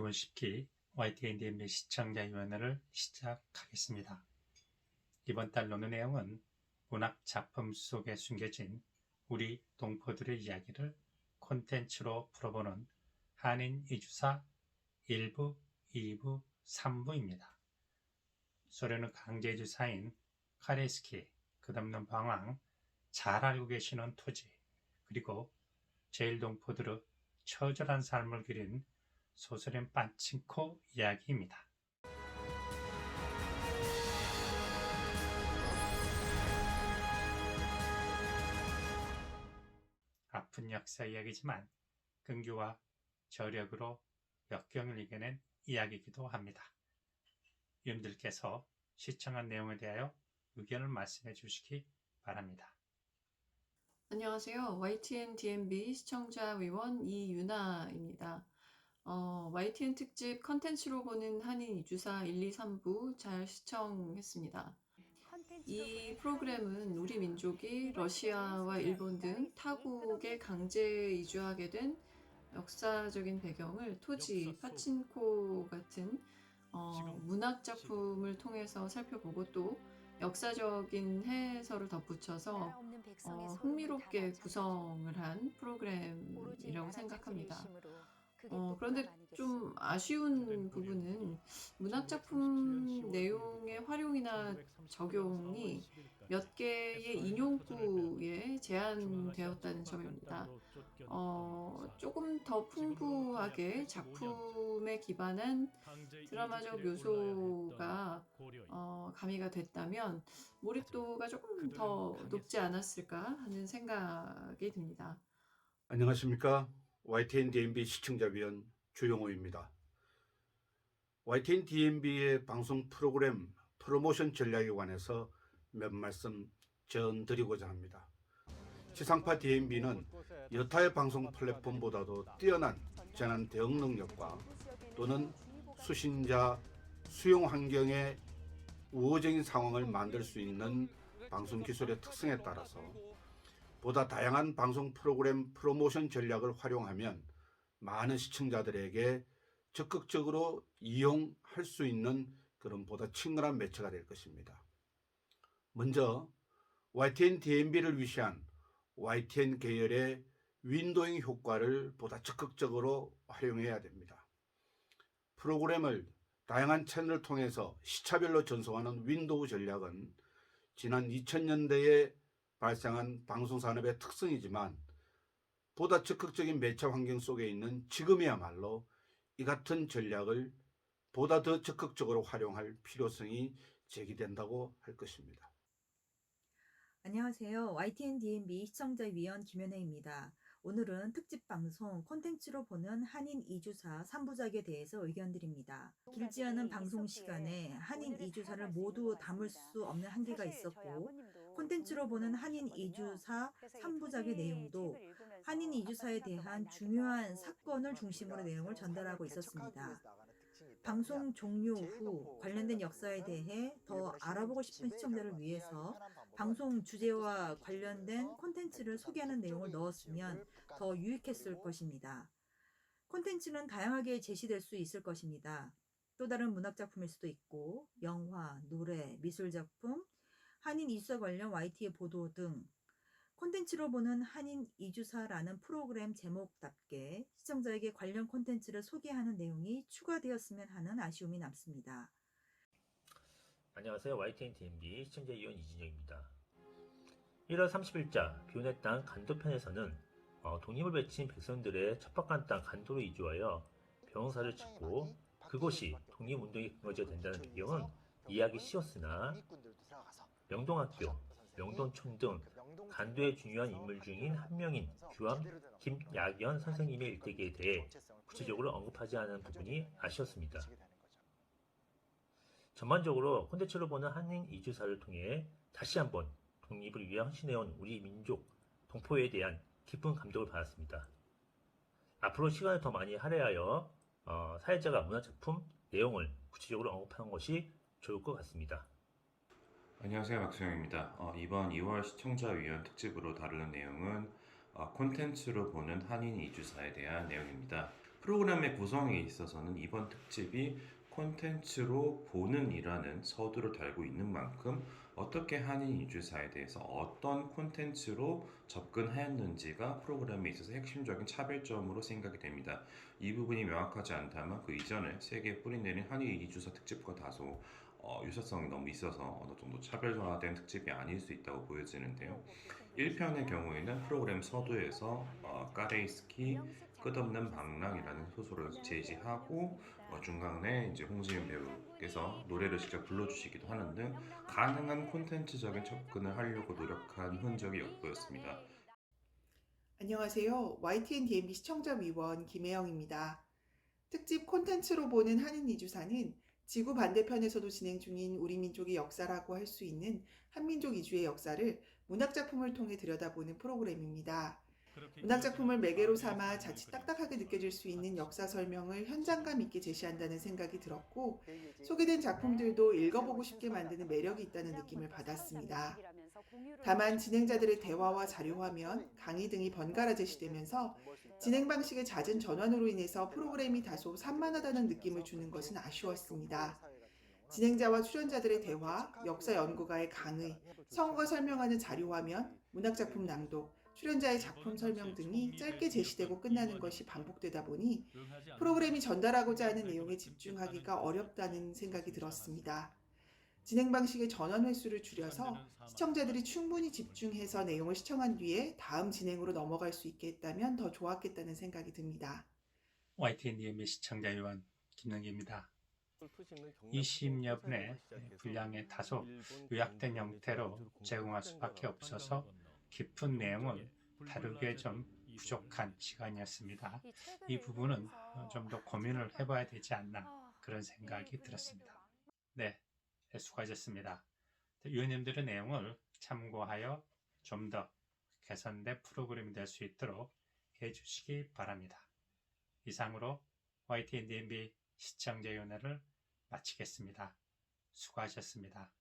2월 10기 YTN-DMB 시청자위원회를 시작하겠습니다. 이번 달 논의 내용은 문학 작품 속에 숨겨진 우리 동포들의 이야기를 콘텐츠로 풀어보는 한인 이주사 1부, 2부, 3부입니다. 소련의 강제 이주사인 카레스키, 끝없는 방황, 잘 알고 계시는 토지, 그리고 제일동포들의 처절한 삶을 그린 소설인 빠친코 이야기입니다. 아픈 역사 이야기지만 근규와 저력으로 역경을 이겨낸 이야기이기도 합니다. 위원들께서 시청한 내용에 대하여 의견을 말씀해 주시기 바랍니다. 안녕하세요. YTN-DMB 시청자위원 이유나입니다. YTN 특집 컨텐츠로 보는 한인 이주사 1, 2, 3부 잘 시청했습니다. 이 프로그램은 우리 민족이 러시아와 일본 등 타국에 강제 이주하게 된 역사적인 배경을 토지, 파친코 같은 문학 작품을 통해서 살펴보고 또 역사적인 해설을 덧붙여서 흥미롭게 구성을 한 프로그램이라고 생각합니다. 그런데 좀 아쉬운 부분은 문학작품 내용의 활용이나 적용이 몇 개의 인용구에 제한되었다는 점입니다. 조금 더 풍부하게 작품에 기반한 드라마적 요소가 가미가 됐다면 몰입도가 조금 더 높지 않았을까 하는 생각이 듭니다. 안녕하십니까. YTN-DMB 시청자위원 주용호입니다. YTN-DMB의 방송 프로그램 프로모션 전략에 관해서 몇 말씀 전드리고자 합니다. 지상파 DMB는 여타의 방송 플랫폼보다도 뛰어난 재난 대응 능력과 또는 수신자 수용 환경의 우호적인 상황을 만들 수 있는 방송 기술의 특성에 따라서 보다 다양한 방송 프로그램 프로모션 전략을 활용하면 많은 시청자들에게 적극적으로 이용할 수 있는 그런 보다 친근한 매체가 될 것입니다. 먼저 YTN-DMB를 위시한 YTN 계열의 윈도잉 효과를 보다 적극적으로 활용해야 됩니다. 프로그램을 다양한 채널을 통해서 시차별로 전송하는 윈도우 전략은 지난 2000년대에 발생한 방송산업의 특성이지만 보다 적극적인 매체 환경 속에 있는 지금이야말로 이 같은 전략을 보다 더 적극적으로 활용할 필요성이 제기된다고 할 것입니다. 안녕하세요. YTN-DMB 시청자위원 김연혜입니다. 오늘은 특집 방송 콘텐츠로 보는 한인 이주사 3부작에 대해서 의견 드립니다. 길지 않은 방송 시간에 한인 이주사를 모두 담을 수 없는 한계가 있었고 콘텐츠로 보는 한인 이주사 3부작의 내용도 한인 이주사에 대한 중요한 사건을 중심으로 내용을 전달하고 있었습니다. 방송 종료 후 관련된 역사에 대해 더 알아보고 싶은 시청자를 위해서 방송 주제와 관련된 콘텐츠를 소개하는 내용을 넣었으면 더 유익했을 것입니다. 콘텐츠는 다양하게 제시될 수 있을 것입니다. 또 다른 문학작품일 수도 있고 영화, 노래, 미술작품, 한인 이주사 관련 YT의 보도 등 콘텐츠로 보는 한인 이주사라는 프로그램 제목답게 시청자에게 관련 콘텐츠를 소개하는 내용이 추가되었으면 하는 아쉬움이 남습니다. 안녕하세요. YTN-DMB 시청자위원 이진영입니다. 1월 30일자 비운의 땅 간도편에서는 독립을 외친 백성들의 척박한 땅 간도로 이주하여 병사를 짓고 그곳이 독립운동의 근거지가 된다는 배경은 이해하기 쉬웠으나 명동학교, 명동촌 등 간도의 중요한 인물 중인 한 명인 규암 김약연 선생님의 일대기에 대해 구체적으로 언급하지 않은 부분이 아쉬웠습니다. 전반적으로 콘텐츠로 보는 한인 이주사를 통해 다시 한번 독립을 위해 헌신해온 우리 민족, 동포에 대한 깊은 감동을 받았습니다. 앞으로 시간을 더 많이 할애하여 사회자가 문화작품 내용을 구체적으로 언급하는 것이 좋을 것 같습니다. 안녕하세요. 박수영입니다. 이번 2월 시청자위원 특집으로 다루는 내용은 콘텐츠로 보는 한인 이주사에 대한 내용입니다. 프로그램의 구성에 있어서는 이번 특집이 콘텐츠로 보는 이라는 서두를 달고 있는 만큼 어떻게 한인 이주사에 대해서 어떤 콘텐츠로 접근하였는지가 프로그램에 있어서 핵심적인 차별점으로 생각이 됩니다. 이 부분이 명확하지 않다면 그 이전에 세계에 뿌리내린 한인 이주사 특집과 다소 유사성이 너무 있어서 어느 정도 차별화된 특집이 아닐 수 있다고 보여지는데요. 1편의 경우에는 프로그램 서두에서 까레이스키 끝없는 방랑이라는 소설을 제시하고 중간에 이제 홍지윤 배우께서 노래를 직접 불러주시기도 하는 등 가능한 콘텐츠적인 접근을 하려고 노력한 흔적이 엿보였습니다. 안녕하세요. YTN DMB 시청자위원 김혜영입니다. 특집 콘텐츠로 보는 한인 이주사는 지구 반대편에서도 진행 중인 우리 민족의 역사라고 할 수 있는 한민족 이주의 역사를 문학작품을 통해 들여다보는 프로그램입니다. 문학작품을 매개로 삼아 자칫 딱딱하게 느껴질 수 있는 역사 설명을 현장감 있게 제시한다는 생각이 들었고, 소개된 작품들도 읽어보고 싶게 만드는 매력이 있다는 느낌을 받았습니다. 다만 진행자들의 대화와 자료화면, 강의 등이 번갈아 제시되면서 진행 방식의 잦은 전환으로 인해서 프로그램이 다소 산만하다는 느낌을 주는 것은 아쉬웠습니다. 진행자와 출연자들의 대화, 역사 연구가의 강의, 성우가 설명하는 자료화면, 문학작품 낭독, 출연자의 작품 설명 등이 짧게 제시되고 끝나는 것이 반복되다 보니 프로그램이 전달하고자 하는 내용에 집중하기가 어렵다는 생각이 들었습니다. 진행 방식의 전원 횟수를 줄여서 시청자들이 충분히 집중해서 내용을 시청한 뒤에 다음 진행으로 넘어갈 수 있게 했다면 더 좋았겠다는 생각이 듭니다. YTN DMB 시청자위원 김능기입니다. 20여 분의 분량의 다소 요약된 형태로 제공할 수밖에 없어서 깊은 내용을 다루기에 좀 부족한 시간이었습니다. 이 부분은 좀 더 고민을 해봐야 되지 않나 그런 생각이 들었습니다. 네, 수고하셨습니다. 위원님들의 내용을 참고하여 좀 더 개선된 프로그램이 될 수 있도록 해주시기 바랍니다. 이상으로 YTN DMB 시청자위원회를 마치겠습니다. 수고하셨습니다.